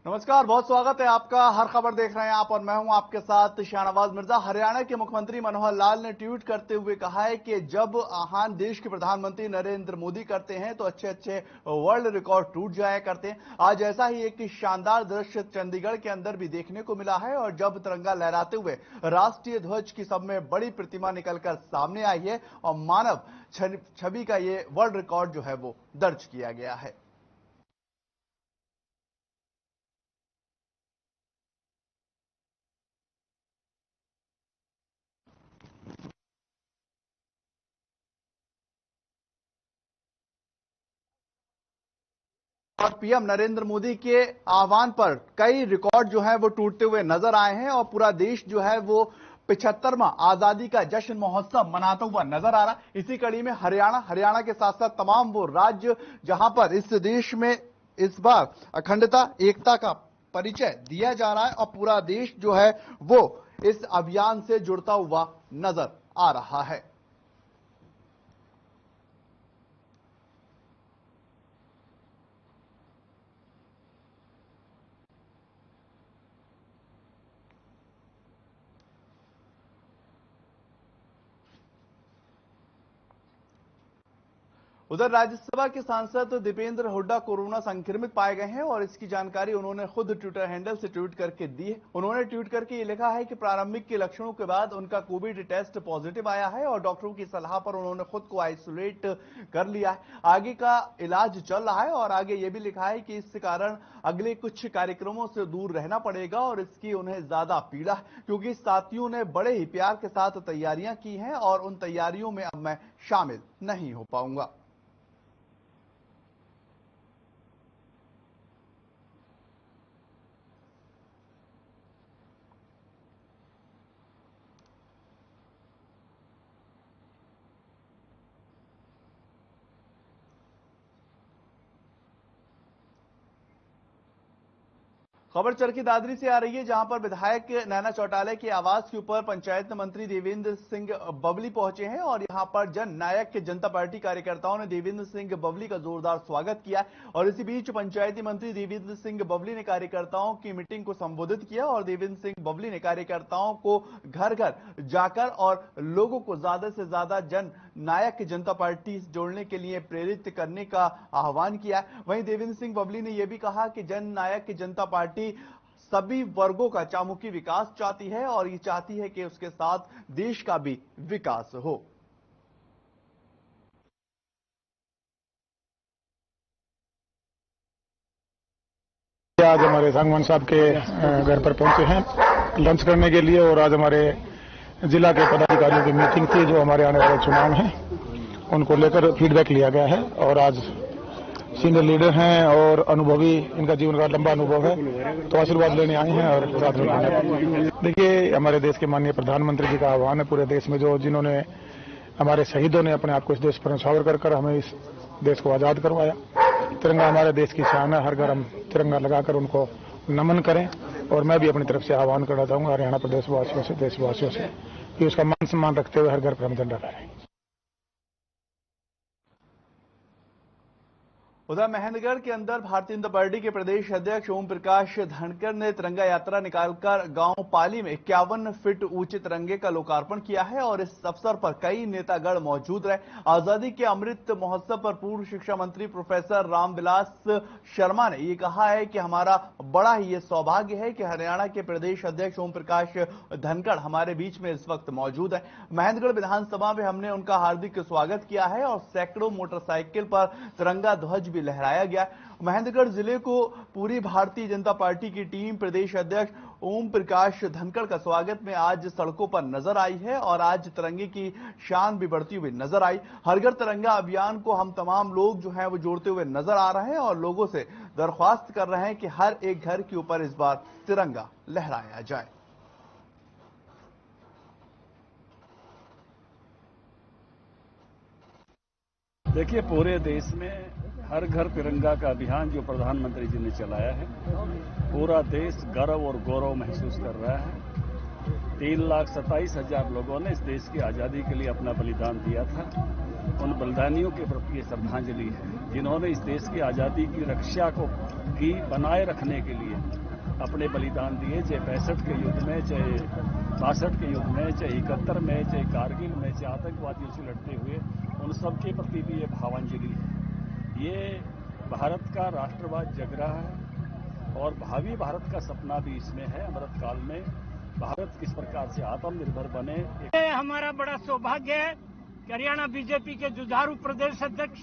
नमस्कार, बहुत स्वागत है आपका। हर खबर देख रहे हैं आप और मैं हूं आपके साथ शाहनवाज मिर्जा। हरियाणा के मुख्यमंत्री मनोहर लाल ने ट्वीट करते हुए कहा है कि जब आह्वान देश के प्रधानमंत्री नरेंद्र मोदी करते हैं तो अच्छे अच्छे वर्ल्ड रिकॉर्ड टूट जाया करते हैं। आज ऐसा ही एक शानदार दृश्य चंडीगढ़ के अंदर भी देखने को मिला है और जब तिरंगा लहराते हुए राष्ट्रीय ध्वज की सब में बड़ी प्रतिमा निकलकर सामने आई है और मानव छवि का ये वर्ल्ड रिकॉर्ड जो है वो दर्ज किया गया है। और पीएम नरेंद्र मोदी के आह्वान पर कई रिकॉर्ड जो है वो टूटते हुए नजर आए हैं और पूरा देश जो है वो 75वां आजादी का जश्न महोत्सव मनाता हुआ नजर आ रहा। इसी कड़ी में हरियाणा के साथ साथ तमाम वो राज्य जहां पर इस देश में इस बार अखंडता एकता का परिचय दिया जा रहा है और पूरा देश जो है वो इस अभियान से जुड़ता हुआ नजर आ रहा है। उधर राज्यसभा के सांसद दीपेंद्र हुड्डा कोरोना संक्रमित पाए गए हैं और इसकी जानकारी उन्होंने खुद ट्विटर हैंडल से ट्वीट करके दी है। उन्होंने ट्वीट करके ये लिखा है कि प्रारंभिक के लक्षणों के बाद उनका कोविड टेस्ट पॉजिटिव आया है और डॉक्टरों की सलाह पर उन्होंने खुद को आइसोलेट कर लिया है। आगे का इलाज चल रहा है और आगे ये भी लिखा है कि इस कारण अगले कुछ कार्यक्रमों से दूर रहना पड़ेगा और इसकी उन्हें ज्यादा पीड़ा है क्योंकि साथियों ने बड़े ही प्यार के साथ तैयारियां की हैं और उन तैयारियों में अब मैं शामिल नहीं हो पाऊंगा। खबर चरखी दादरी से आ रही है जहां पर विधायक नैना चौटाला के आवास के ऊपर पंचायत मंत्री देवेंद्र सिंह बबली पहुंचे हैं और यहां पर जन नायक जनता पार्टी कार्यकर्ताओं ने देवेंद्र सिंह बबली का जोरदार स्वागत किया और इसी बीच पंचायती मंत्री देवेंद्र सिंह बबली ने कार्यकर्ताओं की मीटिंग को संबोधित किया और देवेंद्र सिंह बबली ने कार्यकर्ताओं को घर घर जाकर और लोगों को ज्यादा से ज्यादा जन नायक जनता पार्टी से जोड़ने के लिए प्रेरित करने का आह्वान किया। वहीं देवेंद्र सिंह बबली ने यह भी कहा कि जन नायक जनता पार्टी सभी वर्गों का चहुमुखी विकास चाहती है और ये चाहती है कि उसके साथ देश का भी विकास हो। आज हमारे सांगवान साहब के घर पर पहुंचे हैं लंच करने के लिए और आज हमारे जिला के पदाधिकारियों की मीटिंग थी जो हमारे आने वाले चुनाव हैं उनको लेकर फीडबैक लिया गया है और आज सीनियर लीडर हैं और अनुभवी इनका जीवन का लंबा अनुभव है तो आशीर्वाद लेने आए हैं और साथ में देखिए हमारे देश के माननीय प्रधानमंत्री जी का आह्वान है पूरे देश में जो जिन्होंने हमारे शहीदों ने अपने आप को इस देश पर न्यौछावर कर हमें इस देश को आजाद करवाया। तिरंगा हमारे देश की शान है, हर घर हम तिरंगा लगाकर उनको नमन करें और मैं भी अपनी तरफ से आह्वान करना चाहूंगा हरियाणा प्रदेशवासियों से देशवासियों से कि उसका मान सम्मान रखते हुए हर घर पर हम झंडा फहराएं। उधर महेंद्रगढ़ के अंदर भारतीय जनता पार्टी के प्रदेश अध्यक्ष ओम प्रकाश धनखड़ ने तिरंगा यात्रा निकालकर गांव पाली में 51 फीट ऊंचे तिरंगे का लोकार्पण किया है और इस अवसर पर कई नेतागण मौजूद रहे। आजादी के अमृत महोत्सव पर पूर्व शिक्षा मंत्री प्रोफेसर रामविलास शर्मा ने ये कहा है कि हमारा बड़ा ही ये सौभाग्य है कि हरियाणा के प्रदेश अध्यक्ष ओम प्रकाश धनखड़ हमारे बीच में इस वक्त मौजूद है। महेंद्रगढ़ विधानसभा में हमने उनका हार्दिक स्वागत किया है और सैकड़ों मोटरसाइकिल पर तिरंगा ध्वज लहराया गया। महेंद्रगढ़ जिले को पूरी भारतीय जनता पार्टी की टीम प्रदेश अध्यक्ष ओम प्रकाश धनखड़ का स्वागत में आज सड़कों पर नजर आई है और आज तिरंगे की शान भी बढ़ती हुई नजर आई। हर घर तिरंगा अभियान को हम तमाम लोग जो हैं वो जोड़ते हुए नजर आ रहे हैं और लोगों से दरख्वास्त कर रहे हैं कि हर एक घर के ऊपर इस बार तिरंगा लहराया जाए। देखिए पूरे देश में हर घर तिरंगा का अभियान जो प्रधानमंत्री जी ने चलाया है पूरा देश गर्व और गौरव महसूस कर रहा है। 3,27,000 लोगों ने इस देश की आजादी के लिए अपना बलिदान दिया था। उन बलिदानियों के प्रति श्रद्धांजलि है जिन्होंने इस देश की आजादी की रक्षा को की बनाए रखने के लिए अपने बलिदान दिए, चाहे 65 के युद्ध में, चाहे 62 के युद्ध में, चाहे 71 में, चाहे कारगिल में, चाहे आतंकवादियों से लड़ते हुए, उन सबके प्रति भी ये भावांजलि है। ये भारत का राष्ट्रवाद जग रहा है और भावी भारत का सपना भी इसमें है। अमृत काल में भारत किस प्रकार से आत्मनिर्भर बने। हमारा बड़ा सौभाग्य है कि हरियाणा बीजेपी के जुझारू प्रदेश अध्यक्ष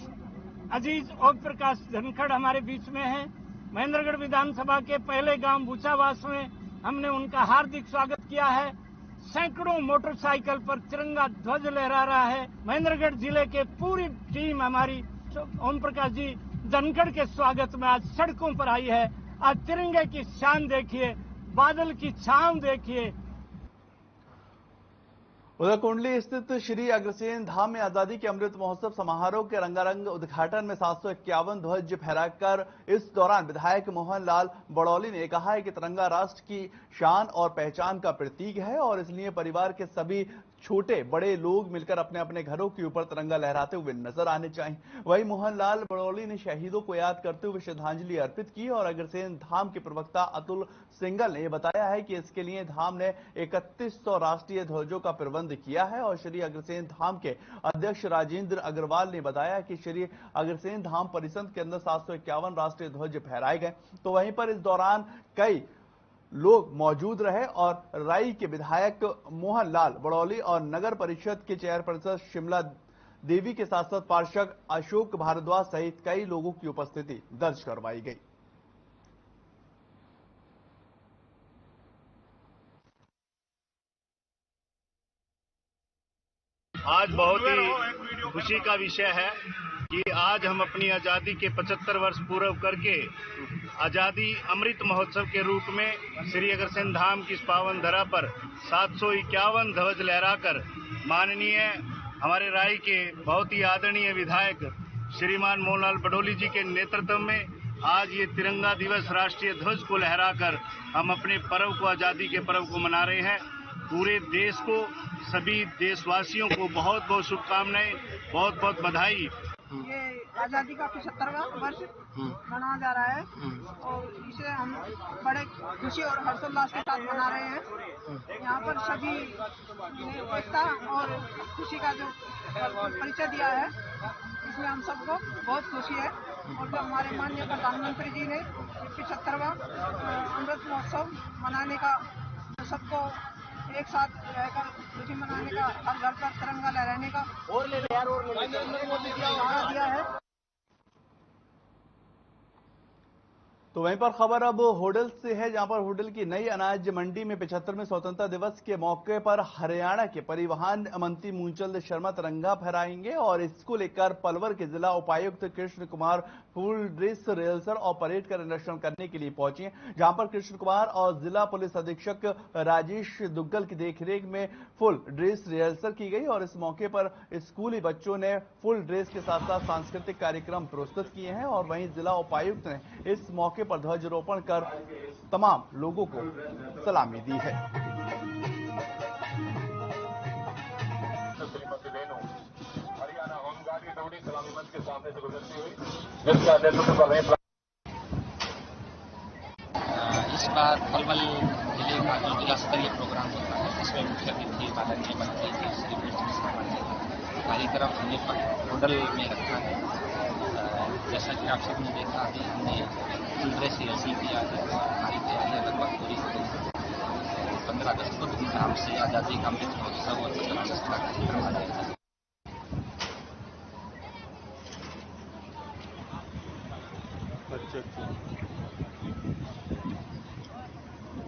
अजीज ओम प्रकाश धनखड़ हमारे बीच में हैं। महेंद्रगढ़ विधानसभा के पहले गांव भूसावास में हमने उनका हार्दिक स्वागत किया है। सैकड़ों मोटरसाइकिल पर तिरंगा ध्वज लहरा रहा है। महेंद्रगढ़ जिले के पूरी टीम हमारी ओम प्रकाश जी धनखड़ के स्वागत में आज सड़कों पर आई है। आज तिरंगे की शान देखिए, बादल की छांव देखिए। उधर कुंडली स्थित श्री अग्रसेन धाम में आजादी के अमृत महोत्सव समारोह के रंगारंग उद्घाटन में 751 ध्वज फहराकर इस दौरान विधायक मोहन लाल बड़ौली ने कहा है कि तिरंगा राष्ट्र की शान और पहचान का प्रतीक है और इसलिए परिवार के सभी छोटे बड़े लोग मिलकर अपने अपने घरों के ऊपर तिरंगा लहराते हुए नजर आने चाहिए। वहीं मोहन लाल बड़ौली ने शहीदों को याद करते हुए श्रद्धांजलि अर्पित की और अग्रसेन धाम के प्रवक्ता अतुल सिंगल ने बताया है कि इसके लिए धाम ने 3100 राष्ट्रीय ध्वजों का प्रबंध किया है और श्री अग्रसेन धाम के अध्यक्ष राजेंद्र अग्रवाल ने बताया कि श्री अग्रसेन धाम परिसर के अंदर 751 राष्ट्रीय ध्वज फहराए गए। तो वहीं पर इस दौरान कई लोग मौजूद रहे और राई के विधायक मोहन लाल बड़ौली और नगर परिषद के चेयरपर्सन शिमला देवी के साथ साथ पार्षद अशोक भारद्वाज सहित कई लोगों की उपस्थिति दर्ज करवाई गई। आज बहुत ही खुशी का विषय है कि आज हम अपनी आजादी के 75 वर्ष पूर्व करके आजादी अमृत महोत्सव के रूप में श्री अग्रसेन धाम की इस पावन धरा पर 751 ध्वज लहराकर माननीय हमारे राय के बहुत ही आदरणीय विधायक श्रीमान मोहनलाल बड़ौली जी के नेतृत्व में आज ये तिरंगा दिवस राष्ट्रीय ध्वज को लहराकर हम अपने पर्व को, आजादी के पर्व को मना रहे हैं। पूरे देश को, सभी देशवासियों को बहुत बहुत शुभकामनाएं, बहुत बहुत बधाई। ये आजादी का 75वां वर्ष मनाया जा रहा है और इसे हम बड़े खुशी और हर्षोल्लास के साथ मना रहे हैं। यहाँ पर सभी ने एकता और खुशी का जो परिचय दिया है, इसमें हम सबको बहुत खुशी है। और जो हमारे माननीय प्रधानमंत्री जी ने 75वां अमृत महोत्सव मनाने का, सबको एक साथ रहकर खुशी मनाने का, हर घर पर तिरंगा लहराने का और दिया है। तो वहीं पर खबर अब होडल से है, जहां पर होडल की नई अनाज मंडी में 75वें स्वतंत्रता दिवस के मौके पर हरियाणा के परिवहन मंत्री मूलचंद शर्मा तिरंगा फहराएंगे और इसको लेकर पलवल के जिला उपायुक्त Krishna Kumar full dress rehearsal और परेड का निरीक्षण करने के लिए पहुंचे, जहां पर कृष्ण कुमार और जिला पुलिस अधीक्षक राजेश दुग्गल की देखरेख में फुल ड्रेस रिहर्सल की गई और इस मौके पर स्कूली बच्चों ने फुल ड्रेस के साथ साथ सांस्कृतिक कार्यक्रम प्रस्तुत किए हैं और वहीं जिला उपायुक्त ने इस मौके पर ध्वजारोपण कर तमाम लोगों को सलामी दी है। हरियाणा होमगार्ड की दौड़ी सलामी मंच के सामने से गुजरती हुई, जिसका नेतृत्व कर रहे इस बार पलवल जिले का जो जिला स्तरीय प्रोग्राम होता है, इसमें मुख्य अतिथि माननीय मंत्री जी श्री कृष्ण शर्मा जी हमारी तरफ हमने होडल में रखा है। जैसा कि आप सबने देखा, अभी हमने फुल ड्रेस रिहर्सल किया है और हमारी तैयारियां लगभग पूरी हो गई है। 15 अगस्त को धूमधाम से आजादी का अमृत महोत्सव और 15 अगस्त का कार्यक्रम आयोजित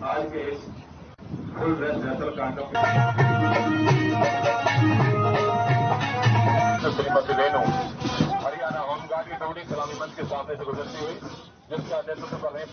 आज के इस फुल ड्रेस रिहर्सल कार्यक्रम श्रीमती रेणु हरियाणा होमगार्ड की दौड़ी सलामी मंच के सामने से गुजरती हुई, जिसका नेतृत्व कर रहे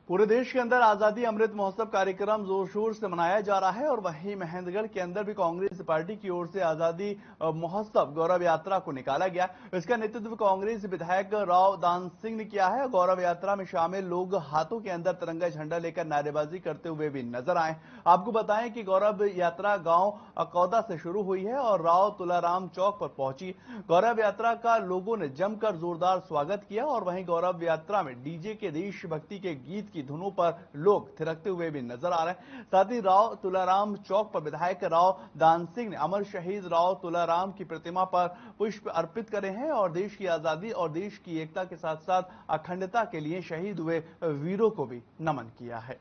पूरे देश के अंदर आजादी अमृत महोत्सव कार्यक्रम जोर शोर से मनाया जा रहा है और वहीं महेंद्रगढ़ के अंदर भी कांग्रेस पार्टी की ओर से आजादी महोत्सव गौरव यात्रा को निकाला गया। इसका नेतृत्व कांग्रेस विधायक राव दान सिंह ने किया है। गौरव यात्रा में शामिल लोग हाथों के अंदर तिरंगा झंडा लेकर नारेबाजी करते हुए भी नजर आए। आपको बताएं कि गौरव यात्रा गांव अकौदा से शुरू हुई है और राव तुलाराम चौक पर पहुंची। गौरव यात्रा का लोगों ने जमकर जोरदार स्वागत किया और वहीं गौरव यात्रा में डीजे के देशभक्ति के गीत की धुनों पर लोग थिरकते हुए भी नजर आ रहे हैं। साथ ही राव तुलाराम चौक पर विधायक राव दान सिंह ने अमर शहीद राव तुलाराम की प्रतिमा पर पुष्प अर्पित करे हैं और देश की आजादी और देश की एकता के साथ साथ अखंडता के लिए शहीद हुए वीरों को भी नमन किया है।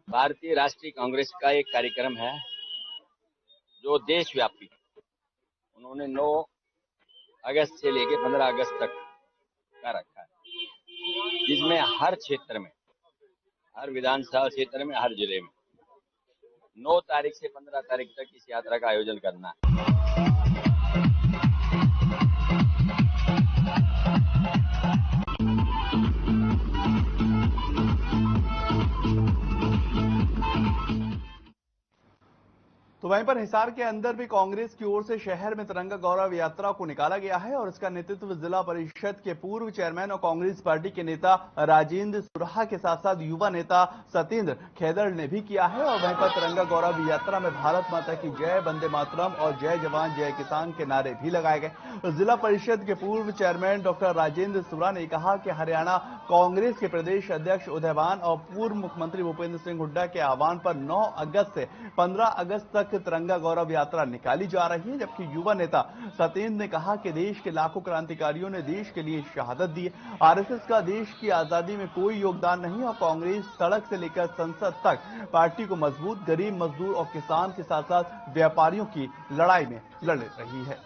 भारतीय राष्ट्रीय कांग्रेस का एक कार्यक्रम है जो देशव्यापी, उन्होंने 9 अगस्त से लेकर 15 अगस्त तक का रखा है, जिसमें हर क्षेत्र में, हर विधानसभा क्षेत्र में, हर जिले में 9 तारीख से 15 तारीख तक इस यात्रा का आयोजन करना है। तो वहीं पर हिसार के अंदर भी कांग्रेस की ओर से शहर में तिरंगा गौरव यात्रा को निकाला गया है और इसका नेतृत्व जिला परिषद के पूर्व चेयरमैन और कांग्रेस पार्टी के नेता राजेंद्र सुराहा के साथ साथ युवा नेता सत्येंद्र खेदड़ ने भी किया है। और वहीं पर तिरंगा गौरव यात्रा में भारत माता की जय, वंदे मातरम और जय जवान जय किसान के नारे भी लगाए गए। जिला परिषद के पूर्व चेयरमैन डॉक्टर राजेंद्र सुरा ने कहा कि हरियाणा कांग्रेस के प्रदेश अध्यक्ष उदयवान और पूर्व मुख्यमंत्री भूपेंद्र सिंह हुड्डा के आह्वान पर 9 अगस्त से 15 अगस्त तक तिरंगा गौरव यात्रा निकाली जा रही है। जबकि युवा नेता सत्येंद्र ने कहा कि देश के लाखों क्रांतिकारियों ने देश के लिए शहादत दी। आरएसएस का देश की आजादी में कोई योगदान नहीं और कांग्रेस सड़क से लेकर संसद तक पार्टी को मजबूत, गरीब, मजदूर और किसान के साथ साथ व्यापारियों की लड़ाई में लड़ रही है।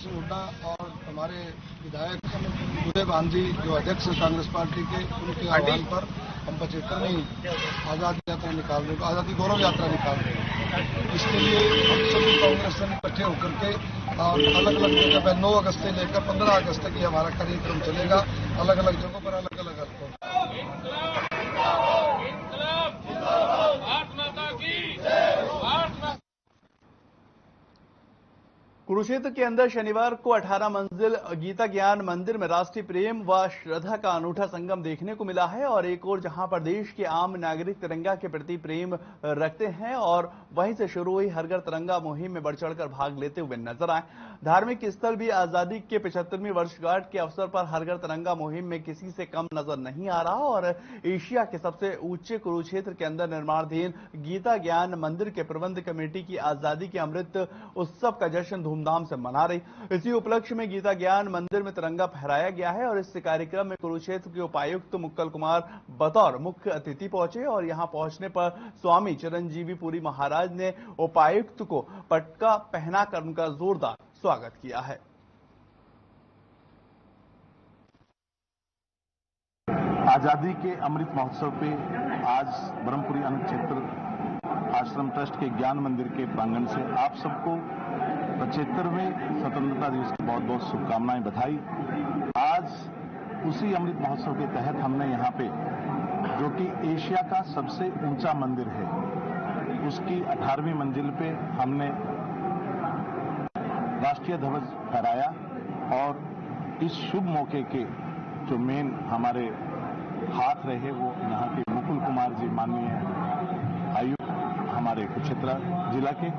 हुड्डा और हमारे विधायक उदयवान जी जो अध्यक्ष हैं कांग्रेस पार्टी के, उनके आह्वान पर हम 75 में आजादी यात्रा निकाल रहे हैं, आजादी गौरव यात्रा निकाल रहे हैं। इसके लिए हम सभी कांग्रेस में इकट्ठे होकर के और अलग अलग जगह पर 9 अगस्त से लेकर 15 अगस्त तक ये हमारा कार्यक्रम चलेगा। अलग अलग जगहों पर अलग अलग अर्थों। कुरुक्षेत्र के अंदर शनिवार को 18 मंजिल गीता ज्ञान मंदिर में राष्ट्रीय प्रेम व श्रद्धा का अनूठा संगम देखने को मिला है और एक और जहां पर देश के आम नागरिक तिरंगा के प्रति प्रेम रखते हैं और वहीं से शुरू हुई हर घर तिरंगा मुहिम में बढ़ चढ़कर भाग लेते हुए नजर आए। धार्मिक स्थल भी आजादी के 75वीं वर्षगांठ के अवसर पर हर घर तिरंगा मुहिम में किसी से कम नजर नहीं आ रहा और एशिया के सबसे ऊंचे कुरुक्षेत्र के अंदर निर्माणाधीन गीता ज्ञान मंदिर के प्रबंध कमेटी की आजादी के अमृत उत्सव का जश्न धूमधाम से मना रही। इसी उपलक्ष्य में गीता ज्ञान मंदिर में तिरंगा फहराया गया है और इस कार्यक्रम में कुरुक्षेत्र के उपायुक्त मुक्कल कुमार बतौर मुख्य अतिथि पहुंचे और यहां पहुंचने पर स्वामी चिरंजीवी पुरी महाराज ने उपायुक्त को पटका पहनाकर उनका जोरदार स्वागत किया है। आजादी के अमृत महोत्सव पे आज ब्रह्मपुरी अन्न क्षेत्र आश्रम ट्रस्ट के ज्ञान मंदिर के प्रांगण से आप सबको 75वें स्वतंत्रता दिवस की बहुत बहुत शुभकामनाएं, बधाई। आज उसी अमृत महोत्सव के तहत हमने यहाँ पे, जो कि एशिया का सबसे ऊंचा मंदिर है, उसकी 18वीं मंजिल पे हमने राष्ट्रीय ध्वज फहराया और इस शुभ मौके के जो मेन हमारे हाथ रहे वो यहाँ के मुकुल कुमार जी, माननीय आयुक्त हमारे कुरुक्षेत्र जिला के,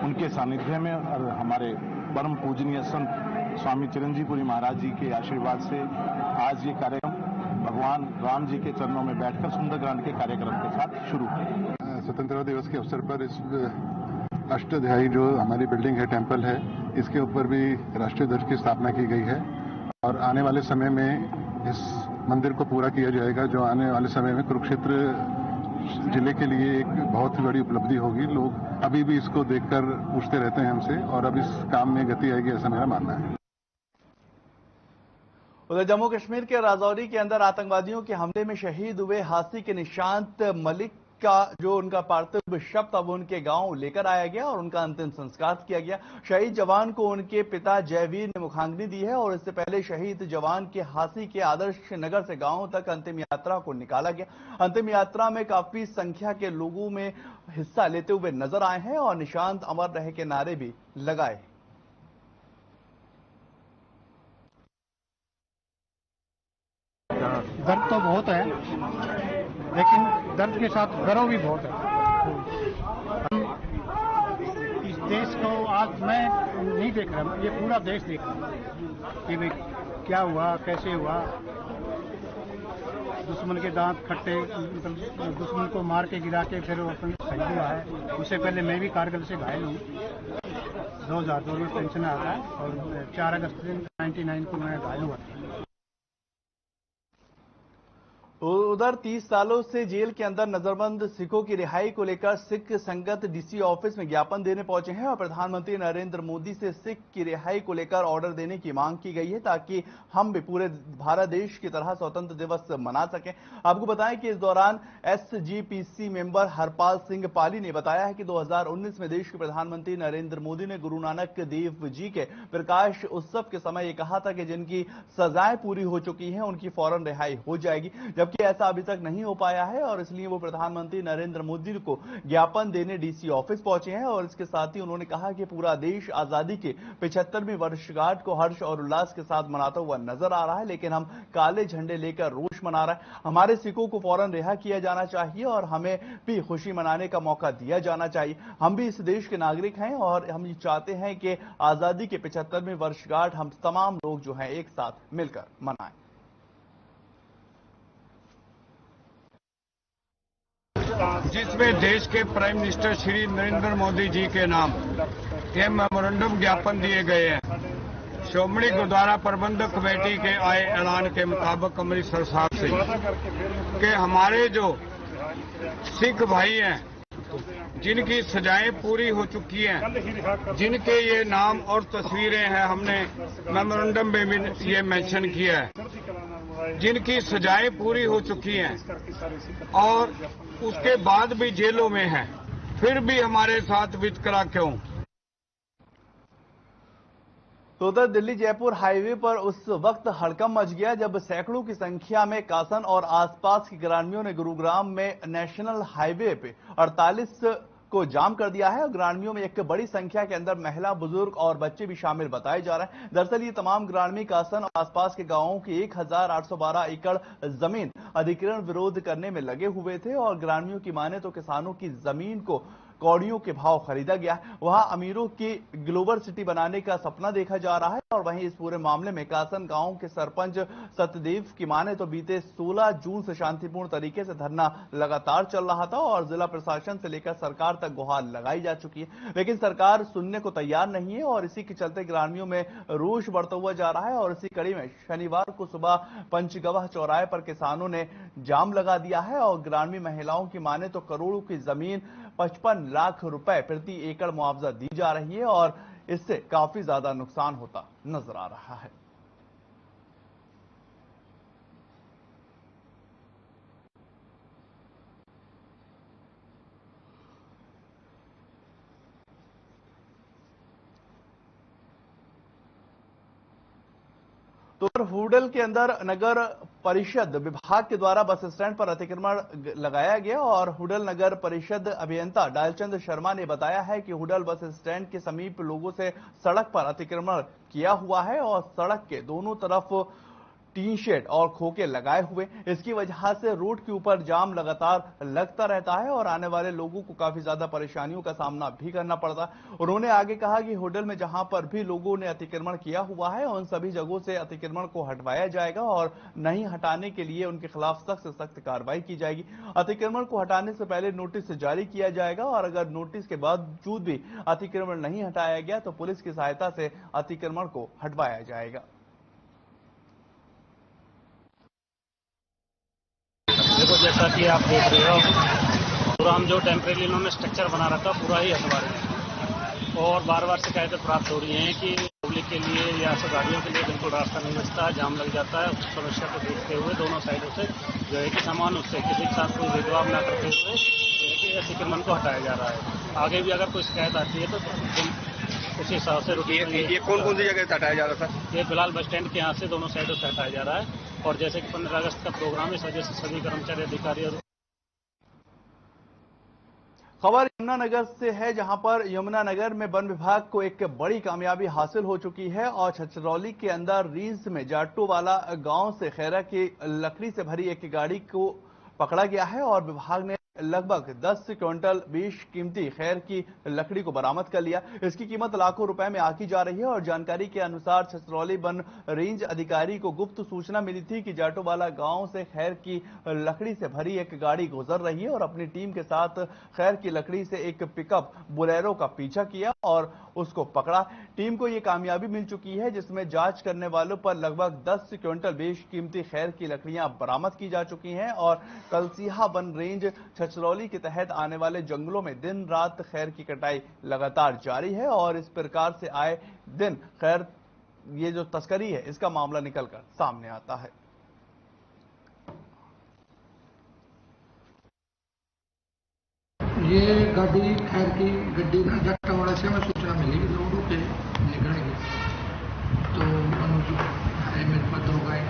उनके सानिध्य में और हमारे परम पूजनीय संत स्वामी चिरंजीवी महाराज जी के आशीर्वाद से आज ये कार्यक्रम भगवान राम जी के चरणों में बैठकर सुंदरकांड के कार्यक्रम के साथ शुरू है। स्वतंत्रता दिवस के अवसर पर इस अष्टध्यायी जो हमारी बिल्डिंग है, टेम्पल है, इसके ऊपर भी राष्ट्रीय ध्वज की स्थापना की गई है और आने वाले समय में इस मंदिर को पूरा किया जाएगा, जो आने वाले समय में कुरुक्षेत्र जिले के लिए एक बहुत ही बड़ी उपलब्धि होगी। लोग अभी भी इसको देखकर पूछते रहते हैं हमसे और अब इस काम में गति आएगी, ऐसा मेरा मानना है। उधर जम्मू कश्मीर के राजौरी के अंदर आतंकवादियों के हमले में शहीद हुए हासी के निशांत मलिक का जो उनका पार्थिव शव अब उनके गांव लेकर आया गया और उनका अंतिम संस्कार किया गया। शहीद जवान को उनके पिता जयवीर ने मुखाग्नि दी है और इससे पहले शहीद जवान के हासी के आदर्श नगर से गांव तक अंतिम यात्रा को निकाला गया। अंतिम यात्रा में काफी संख्या के लोगों में हिस्सा लेते हुए नजर आए हैं और निशांत अमर रहे के नारे भी लगाए। दर्द तो बहुत है, लेकिन दर्द के साथ गर्व भी बहुत है। हम इस देश को आज मैं नहीं देख रहा, ये पूरा देश देख रहा कि भाई क्या हुआ, कैसे हुआ। दुश्मन के दांत खट्टे, दुश्मन को मार के गिरा के फिर वो शहीद हुआ है। उससे पहले मैं भी कारगिल से घायल हूँ। 2002 में पेंशन आता है और 4 अगस्त 1999 को मैं घायल हुआ था। उधर 30 सालों से जेल के अंदर नजरबंद सिखों की रिहाई को लेकर सिख संगत डीसी ऑफिस में ज्ञापन देने पहुंचे हैं और प्रधानमंत्री नरेंद्र मोदी से सिख की रिहाई को लेकर ऑर्डर देने की मांग की गई है ताकि हम भी पूरे भारत देश की तरह स्वतंत्र दिवस मना सकें। आपको बताएं कि इस दौरान SGPC मेंबर हरपाल सिंह पाली ने बताया है कि 2019 में देश के प्रधानमंत्री नरेंद्र मोदी ने गुरु नानक देव जी के प्रकाश उत्सव के समय ये कहा था कि जिनकी सजाएं पूरी हो चुकी हैं उनकी फौरन रिहाई हो जाएगी, जबकि ऐसा अभी तक नहीं हो पाया है और इसलिए वो प्रधानमंत्री नरेंद्र मोदी को ज्ञापन देने डीसी ऑफिस पहुंचे हैं। और इसके साथ ही उन्होंने कहा कि पूरा देश आजादी के 75वीं वर्षगांठ को हर्ष और उल्लास के साथ मनाता हुआ नजर आ रहा है, लेकिन हम काले झंडे लेकर रोष मना रहे हैं। हमारे सिखों को फौरन रिहा किया जाना चाहिए और हमें भी खुशी मनाने का मौका दिया जाना चाहिए। हम भी इस देश के नागरिक हैं और हम चाहते हैं कि आजादी के 75वीं वर्षगांठ हम तमाम लोग जो हैं एक साथ मिलकर मनाएं। जिसमें देश के प्राइम मिनिस्टर श्री नरेंद्र मोदी जी के नाम ये मेमोरेंडम ज्ञापन दिए गए हैं। श्रोमणी गुरुद्वारा प्रबंधक कमेटी के आए ऐलान के मुताबिक अमृतसर साहब से कि हमारे जो सिख भाई हैं जिनकी सजाएं पूरी हो चुकी हैं, जिनके ये नाम और तस्वीरें हैं, हमने मेमोरेंडम में भी ये मेंशन किया है, जिनकी सजाएं पूरी हो चुकी हैं और उसके बाद भी जेलों में हैं, फिर भी हमारे साथ वितकरा क्यों? तो उधर दिल्ली जयपुर हाईवे पर उस वक्त हड़कंप मच गया जब सैकड़ों की संख्या में कासन और आसपास के ग्रामीणों ने गुरुग्राम में नेशनल हाईवे पे 48 को जाम कर दिया है और ग्रामीणों में एक बड़ी संख्या के अंदर महिला, बुजुर्ग और बच्चे भी शामिल बताए जा रहे हैं। दरअसल ये तमाम ग्रामीण कासन और आसपास के गांवों की 1812 एकड़ जमीन अधिग्रहण विरोध करने में लगे हुए थे और ग्रामीणों की माने तो किसानों की जमीन को कौड़ियों के भाव खरीदा गया। वहां अमीरों की ग्लोबल सिटी बनाने का सपना देखा जा रहा है और वहीं इस पूरे मामले में कासन गांव के सरपंच सत्यदेव की माने तो बीते 16 जून से शांतिपूर्ण तरीके से धरना लगातार चल रहा था और जिला प्रशासन से लेकर सरकार तक गुहार लगाई जा चुकी है, लेकिन सरकार सुनने को तैयार नहीं है और इसी के चलते ग्रामीणों में रोष बढ़ता हुआ जा रहा है। और इसी कड़ी में शनिवार को सुबह पंचगवाह चौराहे पर किसानों ने जाम लगा दिया है और ग्रामीण महिलाओं की माने तो करोड़ों की जमीन 55 लाख रुपए प्रति एकड़ मुआवजा दी जा रही है और इससे काफी ज्यादा नुकसान होता नजर आ रहा है। तो हुडल के अंदर नगर परिषद विभाग के द्वारा बस स्टैंड पर अतिक्रमण लगाया गया और हुडल नगर परिषद अभियंता डालचंद शर्मा ने बताया है कि हुडल बस स्टैंड के समीप लोगों से सड़क पर अतिक्रमण किया हुआ है और सड़क के दोनों तरफ टीन शेड और खोखे लगाए हुए। इसकी वजह से रोड के ऊपर जाम लगातार लगता रहता है और आने वाले लोगों को काफी ज्यादा परेशानियों का सामना भी करना पड़ता है। उन्होंने आगे कहा कि होटल में जहां पर भी लोगों ने अतिक्रमण किया हुआ है उन सभी जगहों से अतिक्रमण को हटवाया जाएगा और नहीं हटाने के लिए उनके खिलाफ सख्त से सख्त कार्रवाई की जाएगी। अतिक्रमण को हटाने से पहले नोटिस जारी किया जाएगा और अगर नोटिस के बावजूद भी अतिक्रमण नहीं हटाया गया तो पुलिस की सहायता से अतिक्रमण को हटवाया जाएगा। देखो जैसा कि आप देख रहे हो पूरा हम जो टेम्परेरी इन्होंने स्ट्रक्चर बना रखा पूरा ही हटवा रहे हैं और बार बार शिकायतें प्राप्त हो रही हैं कि पब्लिक के लिए या गाड़ियों के लिए बिल्कुल रास्ता नहीं बचता, जाम लग जाता है। उस समस्या को देखते हुए दोनों साइडों से जो है कि सामान्य उससे किसी के साथ कोई भेदभाव न करते हुए कि अतिक्रमण को हटाया जा रहा है। आगे भी अगर कोई शिकायत आती है तो उसी हिसाब से ये कौन कौन सी जगह से हटाया जा रहा था? ये फिलहाल बस स्टैंड के यहाँ से दोनों साइडों से हटाया जा रहा है। और जैसे कि 15 अगस्त का प्रोग्राम है, इस वजह से सभी कर्मचारी अधिकारी और खबर यमुनानगर से है, जहां पर यमुनानगर में वन विभाग को एक बड़ी कामयाबी हासिल हो चुकी है और छछरौली के अंदर रींस में जाटोवाला गांव से खैरा की लकड़ी से भरी एक गाड़ी को पकड़ा गया है और विभाग ने लगभग 10 क्विंटल कीमती खैर की लकड़ी को बरामद कर लिया। इसकी कीमत लाखों रुपए में आंकी जा रही है और जानकारी के अनुसार छछरौली वन रेंज अधिकारी को गुप्त सूचना मिली थी कि जाटोवाला गांव से खैर की लकड़ी से भरी एक गाड़ी गुजर रही है और अपनी टीम के साथ खैर की लकड़ी से एक पिकअप बोलेरो का पीछा किया और उसको पकड़ा। टीम को यह कामयाबी मिल चुकी है, जिसमें जांच करने वालों पर लगभग 10 क्विंटल कीमती खैर की लकड़ियां बरामद की जा चुकी हैं और कलसीहा वन रेंज छछरौली के तहत आने वाले जंगलों में दिन रात खैर की कटाई लगातार जारी है और इस प्रकार से आए दिन खैर ये जो तस्करी है इसका मामला निकलकर सामने आता है। ये गाड़ी खैर की गड्डी ना जाटोवाला से हमें सूचना मिली कि लोगों के निकलेगी, तो अनुज है मेरे पास 2 गाय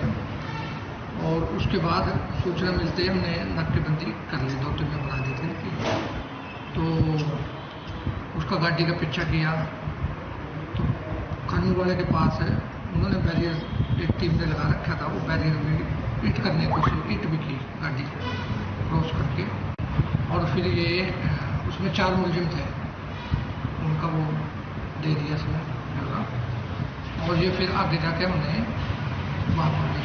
और उसके बाद सूचना मिलते ही हमने नाकेबंदी कर ली, 2 टीमें बना दी थी। तो उसका गाड़ी का पीछा किया तो कानून वाले के पास है, उन्होंने बैरियर एक टीम ने लगा रखा था, वो बैरियर भी हिट करने की कोशिश भी की गाड़ी क्रॉस करके और फिर ये उसमें 4 मुलजिम थे, उनका वो दे दिया इसमें और ये फिर आगे जाके हमने वहाँ पर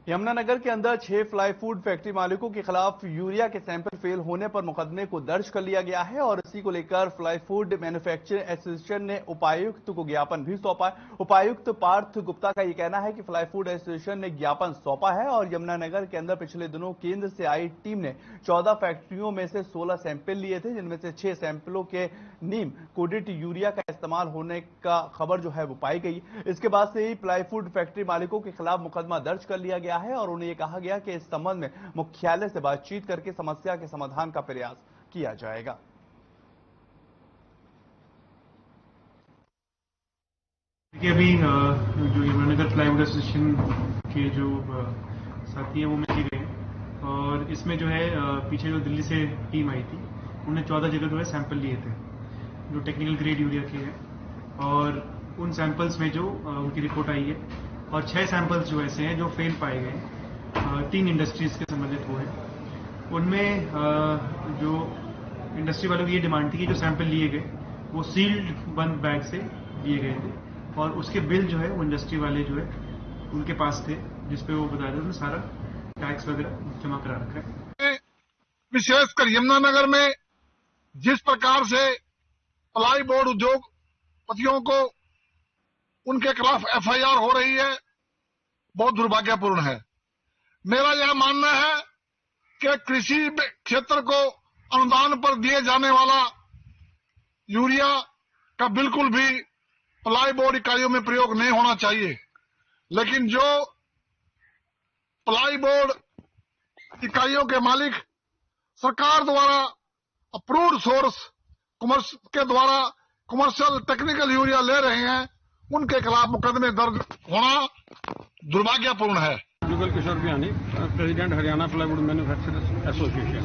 यमुनानगर के अंदर 6 फ्लाई फूड फैक्ट्री मालिकों के खिलाफ यूरिया के सैंपल फेल होने पर मुकदमे को दर्ज कर लिया गया है और इसी को लेकर फ्लाई फूड मैन्युफैक्चरिंग एसोसिएशन ने उपायुक्त को ज्ञापन भी सौंपा है। उपायुक्त पार्थ गुप्ता का यह कहना है कि फ्लाई फूड एसोसिएशन ने ज्ञापन सौंपा है और यमुनानगर के अंदर पिछले दिनों केंद्र से आई टीम ने 14 फैक्ट्रियों में से 16 सैंपल लिए थे, जिनमें से 6 सैंपलों के नीम कोडेड यूरिया का इस्तेमाल होने का खबर जो है वो पाई गई। इसके बाद से ही फ्लाई फूड फैक्ट्री मालिकों के खिलाफ मुकदमा दर्ज कर लिया गया है और उन्हें यह कहा गया कि इस संबंध में मुख्यालय से बातचीत करके समस्या के समाधान का प्रयास किया जाएगा। अभी जो यमुनानगर प्लाईवुड एसोसिएशन के जो साथी हैं वो मिल गए और इसमें जो है पीछे जो दिल्ली से टीम आई थी उन्होंने 14 जगह जो है सैंपल लिए थे जो टेक्निकल ग्रेड यूरिया के हैं और उन सैंपल्स में जो उनकी रिपोर्ट आई है और 6 सैंपल्स जो ऐसे हैं जो फेल पाए गए 3 इंडस्ट्रीज के संबंधित हुए हैं। उनमें जो इंडस्ट्री वालों की ये डिमांड थी कि जो सैंपल लिए गए वो सील्ड बंद बैग से लिए गए थे और उसके बिल जो है वो इंडस्ट्री वाले जो है उनके पास थे, जिसपे वो बता रहे थे सारा टैक्स वगैरह जमा करा रखा है। विशेषकर यमुनानगर में जिस प्रकार से प्लाई बोर्ड उद्योगपतियों को उनके खिलाफ एफआईआर हो रही है, बहुत दुर्भाग्यपूर्ण है। मेरा यह मानना है कि कृषि क्षेत्र को अनुदान पर दिए जाने वाला यूरिया का बिल्कुल भी प्लाई बोर्ड इकाइयों में प्रयोग नहीं होना चाहिए, लेकिन जो प्लाई बोर्ड इकाइयों के मालिक सरकार द्वारा अप्रूव्ड सोर्स के द्वारा कमर्शियल टेक्निकल यूरिया ले रहे हैं, उनके खिलाफ मुकदमे दर्ज होना दुर्भाग्यपूर्ण है। Jugal Kishore Biyani, president Haryana plywood manufacturers association.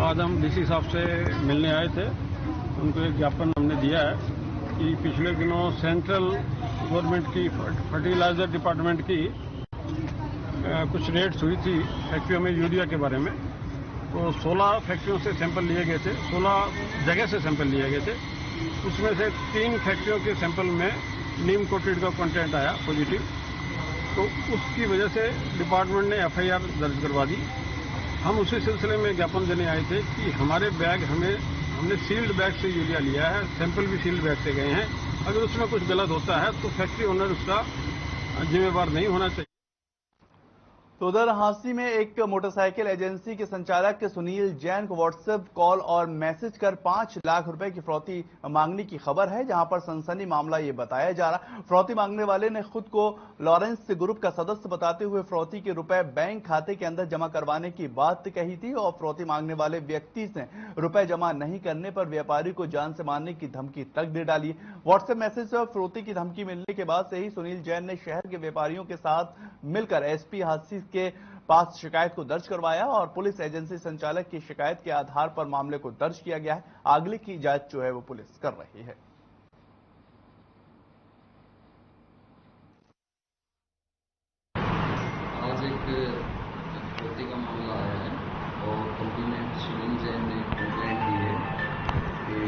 आज हम डीसी साहब से मिलने आए थे, उनको एक ज्ञापन हमने दिया है कि पिछले दिनों सेंट्रल गवर्नमेंट की फर्टिलाइजर डिपार्टमेंट की कुछ रेड्स हुई थी फैक्ट्रियों में यूरिया के बारे में, तो 16 फैक्ट्रियों से सैंपल लिए गए थे, 16 जगह से सैंपल लिए गए थे। उसमें से 3 फैक्ट्रियों के सैंपल में नीम कोटेड का कंटेंट आया पॉजिटिव, तो उसकी वजह से डिपार्टमेंट ने एफआईआर दर्ज करवा दी। हम उसी सिलसिले में ज्ञापन देने आए थे कि हमारे बैग हमने सील्ड बैग से यूरिया लिया है, सैंपल भी सील्ड बैग से गए हैं, अगर उसमें कुछ गलत होता है तो फैक्ट्री ओनर उसका जिम्मेवार नहीं होना चाहिए। तो उधर हांसी में एक मोटरसाइकिल एजेंसी के संचालक सुनील जैन को व्हाट्सएप कॉल और मैसेज कर 5 लाख रुपए की फिरौती मांगने की खबर है, जहां पर सनसनी मामला ये बताया जा रहा। फिरौती मांगने वाले ने खुद को लॉरेंस ग्रुप का सदस्य बताते हुए फिरौती के रुपए बैंक खाते के अंदर जमा करवाने की बात कही थी और फिरौती मांगने वाले व्यक्ति से रुपए जमा नहीं करने पर व्यापारी को जान से मारने की धमकी तक दे डाली। व्हाट्सएप मैसेज पर फिरौती की धमकी मिलने के बाद से ही सुनील जैन ने शहर के व्यापारियों के साथ मिलकर एसपी हांसी के पास शिकायत को दर्ज करवाया और पुलिस एजेंसी संचालक की शिकायत के आधार पर मामले को दर्ज किया गया है। आगे की जांच जो है वो पुलिस कर रही है। आज एक फिरौती का मामला आया है और कंप्लेंट सुनील जैन ने कंप्लेंट दी है कि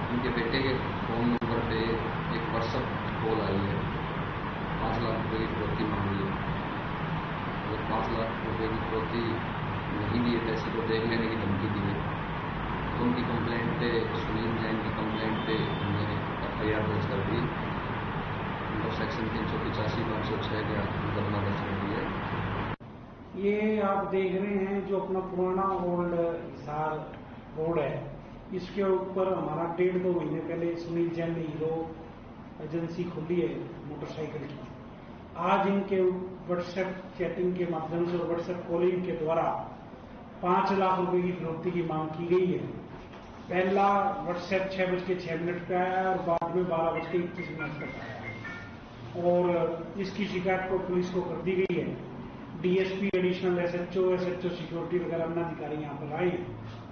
उनके बेटे के फोन नंबर पे एक व्हाट्सएप कॉल आई है, 5 लाख रुपए की फिरौती मांगी है। अगर 5 लाख रुपए की फिरौती नहीं दिए पैसे को देख लेने की धमकी दी है, तो उनकी कंप्लेंट पे, सुनील जैन की कंप्लेंट पे हमने FIR दर्ज कर दी। उनको सेक्शन 385 506 के मुकदमा दर्ज कर दिया है। ये आप देख रहे हैं जो अपना पुराना ओल्ड हिसार रोड है, इसके ऊपर हमारा 1.5-2 महीने पहले सुनील जैन ने हीरो एजेंसी खुली है मोटरसाइकिल की। आज इनके व्हाट्सएप चैटिंग के माध्यम से और व्हाट्सएप कॉलिंग के द्वारा 5 लाख रुपए की फिरौती की मांग की गई है। पहला व्हाट्सएप 6:06 पे आया और बाद में 12:21 पर आया और इसकी शिकायत को पुलिस को कर दी गई है। डीएसपी, एडिशनल SHO सिक्योरिटी वगैरह अन्य अधिकारी यहाँ पर आए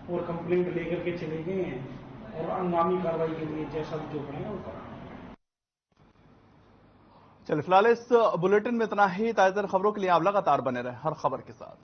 और कंप्लेंट लेकर के चले गए हैं और आगामी कार्रवाई के लिए जैसा भी जो बनेगा वो करेंगे। चलिए फिलहाल इस बुलेटिन में इतना ही। ताज़ा खबरों के लिए आप लगातार बने रहे हर खबर के साथ।